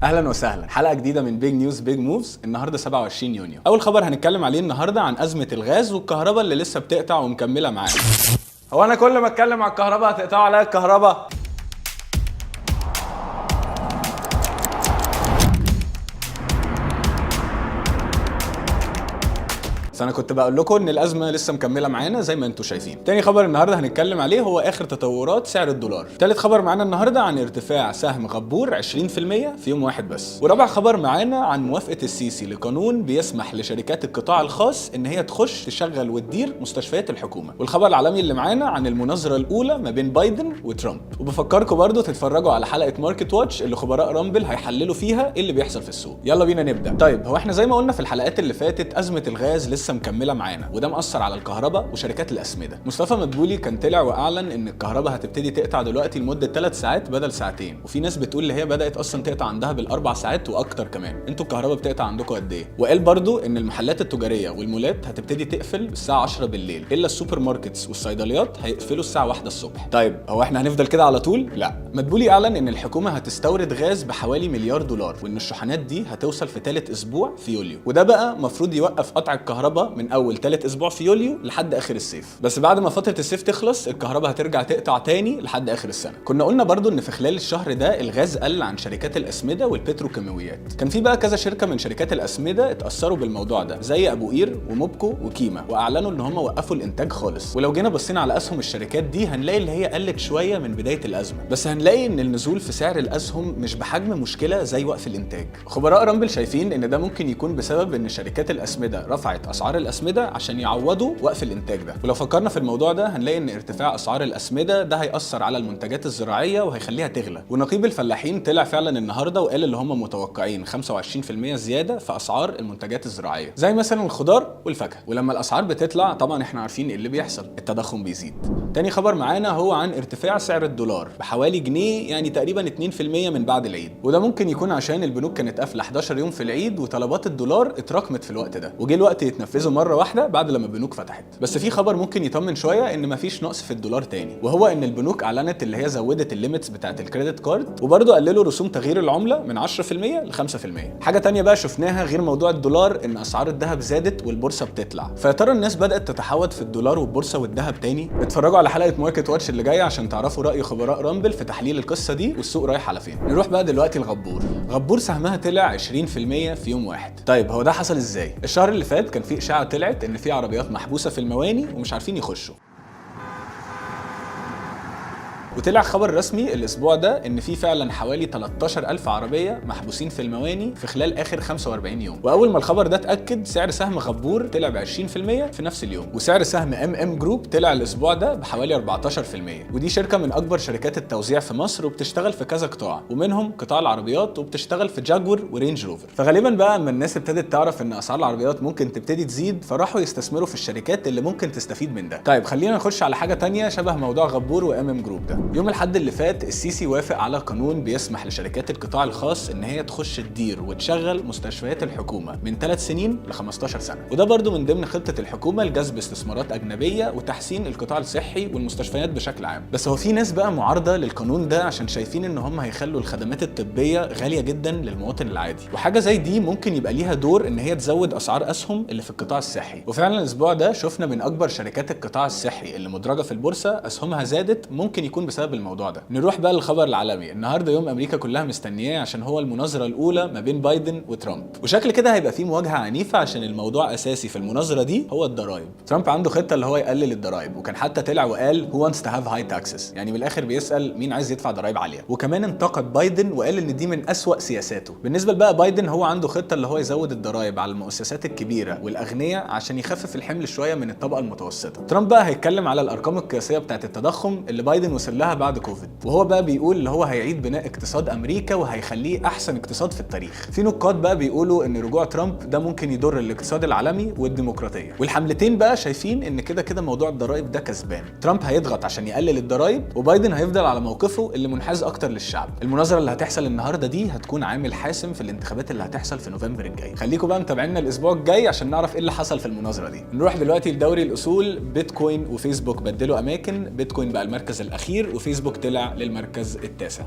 اهلا وسهلا، حلقه جديده من بيج نيوز بيج موفز. النهارده 27 يونيو. اول خبر هنتكلم عليه النهارده عن ازمه الغاز والكهرباء اللي لسه بتقطع ومكمله معانا. هو انا كل ما اتكلم على الكهرباء هتقطع عليا الكهرباء؟ انا كنت بقول لكم ان الازمه لسه مكمله معانا زي ما انتم شايفين. تاني خبر النهارده هنتكلم عليه هو اخر تطورات سعر الدولار. تالت خبر معانا النهارده عن ارتفاع سهم غبور 20% في يوم واحد بس. ورابع خبر معانا عن موافقه السيسي لقانون بيسمح لشركات القطاع الخاص ان هي تخش تشغل وتدير مستشفيات الحكومه. والخبر العالمي اللي معانا عن المناظره الاولى ما بين بايدن وترامب. وبفكركم برضو تتفرجوا على حلقه ماركت واتش اللي خبراء رامبل هيحللوا فيها ايه اللي بيحصل في السوق. يلا بينا نبدا. طيب هو احنا زي ما قلنا في الحلقات اللي فاتت ازمه الغاز لسه مكمله معانا، وده مأثر على الكهرباء وشركات الاسمده. مصطفى مدبولي كان طلع واعلن ان الكهرباء هتبتدي تقطع دلوقتي لمده 3 ساعات بدل ساعتين، وفي ناس بتقول اللي هي بدات اصلا تقطع عندها بالاربع ساعات واكتر كمان. انتوا الكهرباء بتقطع عندكم قد ايه؟ وقال برضو ان المحلات التجاريه والمولات هتبتدي تقفل الساعه 10 بالليل، الا السوبر ماركتس والصيدليات هيقفلوا الساعه 1 الصبح. طيب هو احنا هنفضل كده على طول؟ لا. مدبولي اعلن ان الحكومه هتستورد غاز بحوالي $1 مليار، وان الشحنات دي هتوصل في ثالث اسبوع في يوليو، وده بقى المفروض يوقف قطع الكهرباء من اول ثالث اسبوع في يوليو لحد اخر الصيف. بس بعد ما فتره الصيف تخلص الكهرباء هترجع تقطع تاني لحد اخر السنه. كنا قلنا برضو ان في خلال الشهر ده الغاز قل عن شركات الاسمده والبتروكيماويات. كان في بقى كذا شركه من شركات الاسمده اتاثروا بالموضوع ده زي ابو قير وموبكو وكيما، واعلنوا ان هم وقفوا الانتاج خالص. ولو جينا بصينا على اسهم الشركات دي هنلاقي اللي هي قلت شويه من بدايه الازمه، بس هنلاقي ان النزول في سعر الاسهم مش بحجم مشكله زي وقف الانتاج. خبراء رامبل شايفين ان ده ممكن يكون بسبب ان شركات الاسمده رفعت اسعار الاسمده عشان يعوضوا وقف الانتاج ده. ولو فكرنا في الموضوع ده هنلاقي ان ارتفاع اسعار الاسمده ده هيأثر على المنتجات الزراعيه وهيخليها تغلى. ونقيب الفلاحين طلع فعلا النهارده وقال اللي هم متوقعين 25% زياده في اسعار المنتجات الزراعيه زي مثلا الخضار والفاكهه. ولما الاسعار بتطلع طبعا احنا عارفين ايه اللي بيحصل، التضخم بيزيد. تاني خبر معانا هو عن ارتفاع سعر الدولار بحوالي جنيه، يعني تقريبا 2% من بعد العيد. وده ممكن يكون عشان البنوك كانت قافله 11 يوم في العيد وطلبات الدولار اتراكمت في الوقت ده، وجه الوقت يتنفذوا مره واحده بعد لما البنوك فتحت. بس في خبر ممكن يطمن شويه ان مفيش نقص في الدولار تاني، وهو ان البنوك اعلنت اللي هي زودت الليميتس بتاعه الكريدت كارد، وبرضه قللوا رسوم تغيير العمله من 10% ل 5%. حاجه تانية بقى شفناها غير موضوع الدولار ان اسعار الذهب زادت والبورصه بتطلع. فيا ترى الناس بدات تتحوط في الدولار والبورصه والذهب تاني؟ اتفرجوا على حلقه ماركت واتش اللي جايه عشان تعرفوا راي خبراء رامبل في تحليل القصه دي والسوق رايح على فين. نروح بقى دلوقتي لغبور. غبور سهمها طلع 20% في يوم واحد. طيب هو ده حصل ازاي؟ الشهر اللي فات كان في اشاعه طلعت ان في عربيات محبوسه في المواني ومش عارفين يخشوا، وطلع خبر رسمي الاسبوع ده ان في فعلا حوالي 13,000 عربيه محبوسين في المواني في خلال اخر 45 يوم. واول ما الخبر ده اتاكد سعر سهم غبور طلع ب 20% في نفس اليوم، وسعر سهم ام جروب طلع الاسبوع ده بحوالي 14%. ودي شركه من اكبر شركات التوزيع في مصر وبتشتغل في كذا قطاع، ومنهم قطاع العربيات، وبتشتغل في جاكور ورينج روفر. فغالبا بقى اما الناس ابتدت تعرف ان اسعار العربيات ممكن تبتدي تزيد فراحوا يستثمروا في الشركات اللي ممكن تستفيد من ده. طيب خلينا نخش على حاجه تانية شبه موضوع غبور وام جروب ده. يوم الأحد اللي فات السيسي وافق على قانون بيسمح لشركات القطاع الخاص ان هي تخش تدير وتشغل مستشفيات الحكومه من 3 سنين ل 15 سنه، وده برضو من ضمن خطه الحكومه لجذب استثمارات اجنبيه وتحسين القطاع الصحي والمستشفيات بشكل عام. بس هو في ناس بقى معارضه للقانون ده عشان شايفين ان هم هيخلوا الخدمات الطبيه غاليه جدا للمواطن العادي، وحاجه زي دي ممكن يبقى ليها دور ان هي تزود اسعار اسهم اللي في القطاع الصحي. وفعلا الاسبوع ده شفنا من اكبر شركات القطاع الصحي اللي مدرجه في البورصه اسهمها زادت، ممكن يكون بسبب الموضوع ده. نروح بقى للخبر العالمي. النهارده يوم امريكا كلها مستنياه عشان هو المناظره الاولى ما بين بايدن وترامب، وشكل كده هيبقى في مواجهه عنيفه عشان الموضوع اساسي في المناظره دي هو الضرايب. ترامب عنده خطه اللي هو يقلل الضرايب، وكان حتى طلع وقال هو wants to have high taxes، يعني من الاخر بيسال مين عايز يدفع ضرايب عاليه. وكمان انتقد بايدن وقال ان دي من اسوأ سياساته. بالنسبه لبقى بايدن هو عنده خطه اللي هو يزود الضرايب على المؤسسات الكبيره والاغنياء عشان يخفف الحمل شويه من الطبقه المتوسطه. ترامب بقى هيتكلم على الارقام القياسيه بتاعه التضخم اللي بايدن وصل لها بعد كوفيد، وهو بقى بيقول اللي هو هيعيد بناء اقتصاد امريكا وهيخليه احسن اقتصاد في التاريخ. في نقاد بقى بيقولوا ان رجوع ترامب ده ممكن يضر الاقتصاد العالمي والديمقراطيه، والحملتين بقى شايفين ان كده كده موضوع الضرايب ده كسبان. ترامب هيضغط عشان يقلل الضرايب، وبايدن هيفضل على موقفه اللي منحاز اكتر للشعب. المناظره اللي هتحصل النهارده دي هتكون عامل حاسم في الانتخابات اللي هتحصل في نوفمبر الجاي. خليكم بقى متابعينا الاسبوع الجاي عشان نعرف ايه اللي حصل في المناظره دي. نروح دلوقتي لدوري الاصول. بيتكوين وفيسبوك بدلوا اماكن، بيتكوين بقى المركز الاخير وفيسبوك طلع للمركز التاسع.